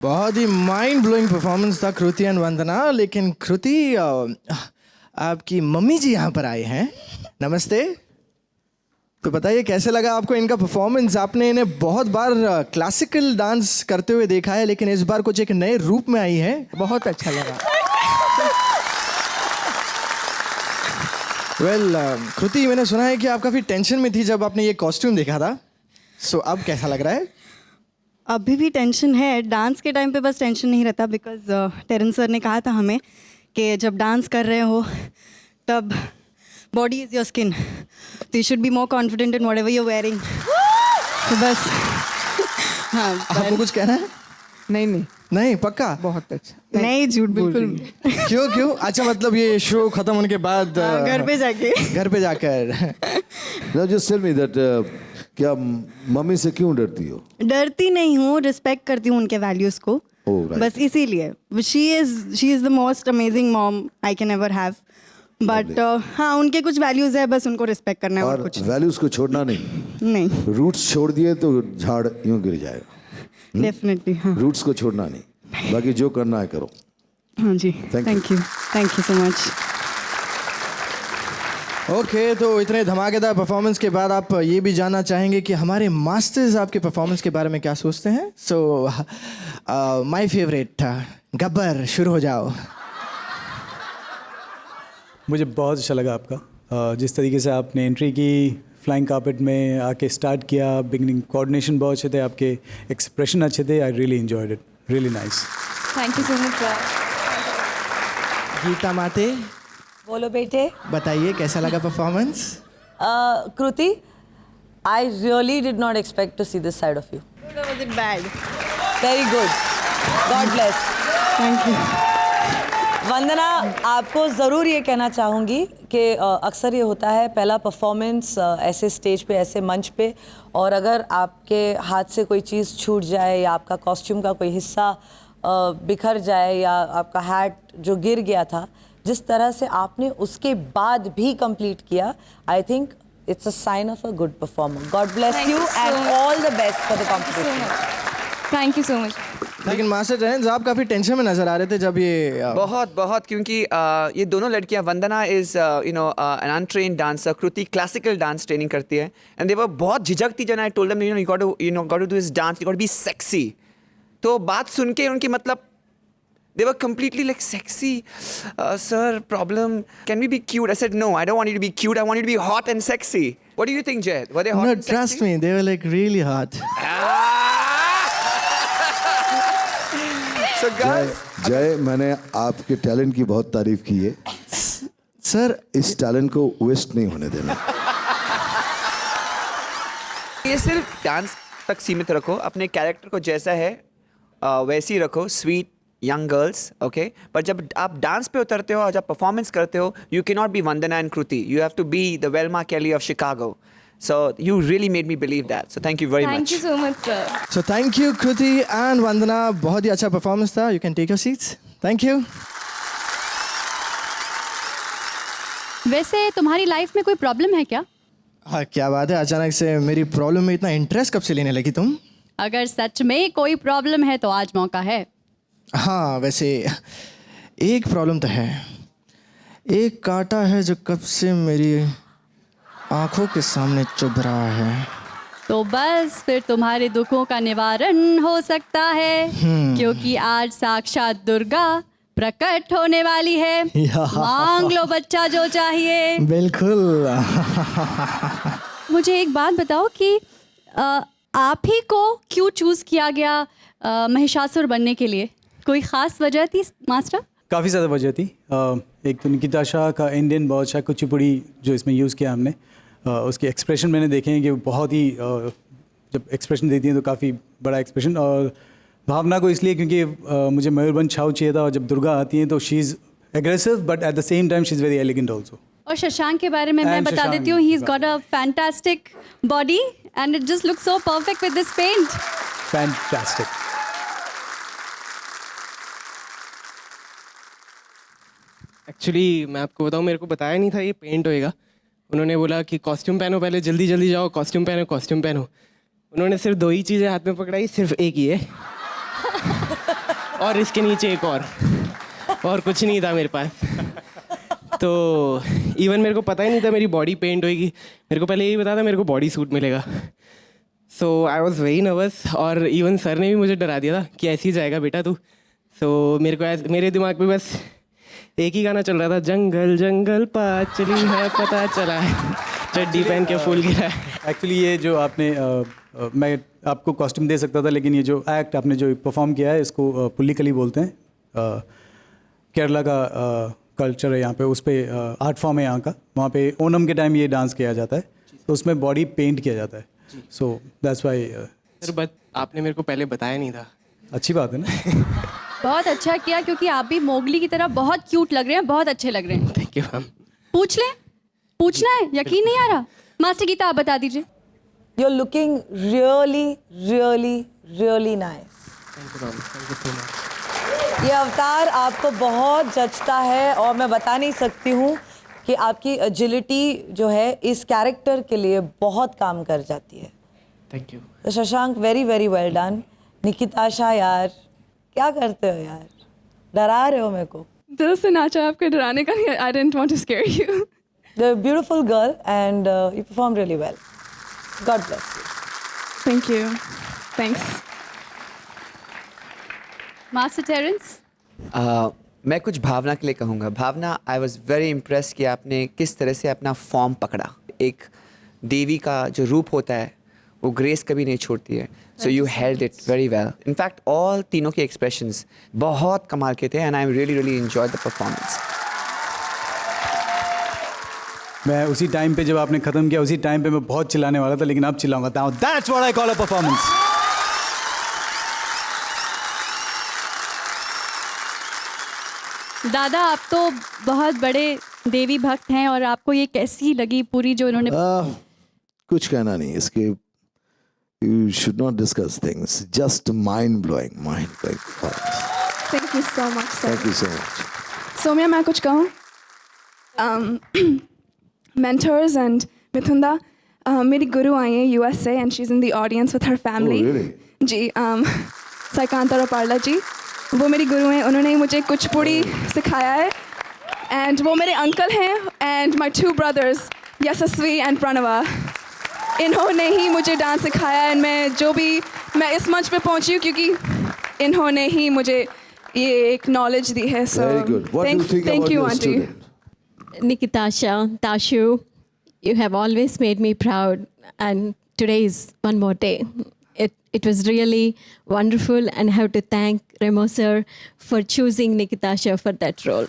बहुत ही mind blowing performance था कृति and वंदना। लेकिन कृति, आपकी मम्मी जी यहाँ पर आए हैं। नमस्ते। तो बताइए कैसे लगा आपको इनका परफॉर्मेंस। आपने इन्हें बहुत बार क्लासिकल डांस करते हुए देखा है, लेकिन इस बार कुछ एक नए रूप में आई है। बहुत अच्छा लगा। वेल कृति, मैंने सुना है कि आप काफ़ी टेंशन में थी जब आपने ये कॉस्ट्यूम देखा था। सो अब कैसा लग रहा है? अभी भी टेंशन है। डांस के टाइम पे बस टेंशन नहीं रहता, बिकॉज टेरेंस सर ने कहा था हमें कि जब डांस कर रहे हो तब बॉडी इज़ योर स्किन, तो you should be more confident in whatever you are wearing. तो बस हाँ। आपको कुछ कहना है? नहीं, नहीं, पक्का? बहुत अच्छा। नहीं, झूठ बोल रही हूँ। क्यों? अच्छा, मतलब ये शो खत्म होने के बाद घर पे जाके घर पे जाकर Now just tell me that क्या मम्मी से क्यों डरती हो? डरती नहीं हूँ, रिस्पेक्ट करती हूँ उनके वैल्यूज़ को। Oh, right. बस इसीलिए she is the most amazing mom I can ever have. But हाँ, उनके कुछ वैल्यूज़ है, बस उनको रिस्पेक्ट करना है और और कुछ वैल्यूज को छोड़ना नहीं। नहीं। रूट्स छोड़ दिए तो झाड़ यूं गिर जाएगा। डेफिनेटली हाँ। रूट्स को छोड़ना नहीं, बाकी जो करना है करो। हाँ जी, Thank thank you so much. Okay, तो इतने धमाकेदार परफॉर्मेंस के बाद आप ये भी जानना चाहेंगे कि हमारे मास्टर्स आपके परफॉर्मेंस के बारे में क्या सोचते हैं। सो माय फेवरेट गब्बर, शुरू हो जाओ। मुझे बहुत अच्छा लगा आपका जिस तरीके से आपने एंट्री की, फ्लाइंग कार्पेट में आके स्टार्ट किया। बिगनिंग कोऑर्डिनेशन बहुत अच्छे थे, आपके एक्सप्रेशन अच्छे थे। I really enjoyed it, really nice. Thank you so much sir. Geeta माते, बोलो बेटे। बताइए कैसा लगा performance? Kriti, I really did not expect to see this side of you. Was it bad? Very good. God bless. Thank you. वंदना, आपको ज़रूर ये कहना चाहूँगी कि अक्सर ये होता है पहला परफॉर्मेंस ऐसे स्टेज पे, ऐसे मंच पे, और अगर आपके हाथ से कोई चीज़ छूट जाए या आपका कॉस्ट्यूम का कोई हिस्सा बिखर जाए या आपका हैट जो गिर गया था, जिस तरह से आपने उसके बाद भी कंप्लीट किया, I think it's a sign of a good performer. God bless you and all the best for the competition. Thank you so much. लेकिन मास्टर टेरेंस, आप काफ़ी टेंशन में नजर आ रहे थे जब ये बहुत क्योंकि ये दोनों लड़कियां, Vandana is an untrained dancer, Kriti classical dance training करती है, एंड दे वर बहुत झिझकती जब I told them you got to do this dance, you got to be sexy. तो बात सुन के उनकी मतलब they were completely like sexy. Sir, problem, can we be cute? I said no, I don't want you to be cute, I want you to be hot and sexy. What do you think, Jay? Were they hot No, and sexy? trust me, they were like really hot. So guys, जय, मैंने आपके talent की बहुत तारीफ की है। Sir, इस talent को वेस्ट नहीं होने देना। ये सिर्फ डांस तक सीमित रखो, अपने कैरेक्टर को जैसा है वैसे ही रखो, स्वीट यंग गर्ल्स, ओके. पर जब आप डांस पे उतरते हो और जब परफॉर्मेंस करते हो, you can not be Vandana and Kriti, you have to be the Velma Kelly of Chicago. So you really made me believe that. So thank you very much. Thank you so much sir. so thank you Kriti and Vandana, बहुत ही अच्छा performance था। You can take your seats. Thank you. वैसे तुम्हारी life में कोई problem है क्या? हाँ, क्या बात है, अचानक से मेरी प्रॉब्लम में इतना इंटरेस्ट कब से लेने लगी तुम? अगर सच में कोई प्रॉब्लम है तो आज मौका है। हाँ, वैसे एक प्रॉब्लम तो है। एक कांटा है जो कब से मेरी आंखों के सामने चुभ रहा है। तो बस फिर तुम्हारे दुखों का निवारण हो सकता है, क्योंकि आज साक्षात दुर्गा प्रकट होने वाली है। मांग लो बच्चा जो चाहिए। बिल्कुल। मुझे एक बात बताओ कि आप ही को क्यों चूज किया गया महिषासुर बनने के लिए? कोई ख़ास वजह थी मास्टर? काफ़ी ज़्यादा वजह थी। एक तो निकिता शाह का इंडियन बहुत अच्छा कुचिपुड़ी जो इसमें यूज़ किया हमने, उसके एक्सप्रेशन मैंने देखे हैं कि वो बहुत ही जब एक्सप्रेशन देती हैं तो काफ़ी बड़ा एक्सप्रेशन। और भावना को इसलिए क्योंकि मुझे मयूरभंज छाव चाहिए था, और जब दुर्गा आती हैं तो she is aggressive but at the same time she is very elegant also. और शशांक के बारे में मैं बता देती हूँ, he is got a fantastic body and it just looks so perfect with this paint. Fantastic. Actually मैं आपको बताऊं, मेरे को बताया नहीं था ये पेंट होएगा। उन्होंने बोला कि कॉस्ट्यूम पहनो, पहले जल्दी जल्दी जाओ, कॉस्ट्यूम पहनो। उन्होंने सिर्फ दो ही चीज़ें हाथ में पकड़ाई, सिर्फ एक ही है। और इसके नीचे एक और कुछ नहीं था मेरे पास। तो इवन मेरे को पता ही नहीं था मेरी बॉडी पेंट होएगी, मेरे को पहले यही पता था मेरे को बॉडी सूट मिलेगा। सो आई वॉज वेरी नर्वस और इवन सर ने भी मुझे डरा दिया था कि ऐसे ही जाएगा बेटा तू। सो मेरे दिमाग में बस एक ही गाना चल रहा था, जंगल जंगल पास चली है पता चला है, चड्डी पहन के फूल गिरा है। एक्चुअली ये जो आपने मैं आपको कॉस्ट्यूम दे सकता था, लेकिन ये जो एक्ट आपने जो परफॉर्म किया है इसको पुल्लिकली बोलते हैं। केरला का कल्चर है यहाँ पे, उस पर आर्ट फॉर्म है यहाँ का। वहाँ पे ओनम के टाइम ये डांस किया जाता है, तो उसमें बॉडी पेंट किया जाता है। So that's why. Sir but आपने मेरे को पहले बताया नहीं था। अच्छी बात है ना। बहुत अच्छा किया, क्योंकि आप भी मोगली की तरह बहुत क्यूट लग रहे हैं, बहुत अच्छे लग रहे हैं। Thank you ma'am. पूछ लें, पूछना है, यकीन नहीं आ रहा। मास्टर गीता आप बता दीजिए। You're looking really, really, really nice. Thank you ma'am, thank you so much. ये अवतार आपको बहुत जचता है और मैं बता नहीं सकती हूँ कि आपकी एजिलिटी जो है इस कैरेक्टर के लिए बहुत काम कर जाती है। Thank you. तो Shashank very very well done. Nikitasha यार क्या करते हो यार, डरा रहे हो मेरे को। दिल से नाचा, आपको डराने का नहीं। I didn't want to scare you. You're a beautiful girl and you performed really well. God bless you. Thank you. Thanks. Master Terrence. मैं कुछ भावना के लिए कहूँगा। भावना, आई वॉज वेरी इम्प्रेस कि आपने किस तरह से अपना फॉर्म पकड़ा। एक देवी का जो रूप होता है वो ग्रेस कभी नहीं छोड़ती है। So you held it very well. In fact all तीनों के एक्सप्रेशंस बहुत कमाल के थे and I really really enjoy the performance. मैं उसी टाइम पे जब आपने ख़त्म किया उसी टाइम पे मैं बहुत चिल्लाने वाला था, लेकिन अब चिल्लाऊंगा। Now that's what I call a performance. दादा, आप तो बहुत बड़े देवी भक्त हैं, और आपको ये कैसी लगी पूरी जो इन्होंने कुछ कहना नहीं इसके। You should not discuss things, just mind blowing. Thank you so much sir. Thank you so much. Soumya, मैं कुछ कहूँ? mentors and Mithunda, मेरी गुरु आई है USA and she's in the audience with her family. Oh, really? जी, साइकांता पार्ला जी, वो मेरी गुरु हैं। उन्होंने ही मुझे कुचिपुड़ी सिखाया है and वो मेरे अंकल हैं and my two brothers Yashasvi and प्रणवा, इन्होंने ही मुझे डांस सिखाया है। मैं इस मंच पे पहुंची हूँ क्योंकि इन्होंने ही मुझे ये एक नॉलेज दी है। So Very good. What do you think thank about you, your auntie. student? Nikitasha, Tashu, you have always made me proud, and today is one more day. It was really wonderful, and I have to thank Remo sir for choosing Nikitasha for that role.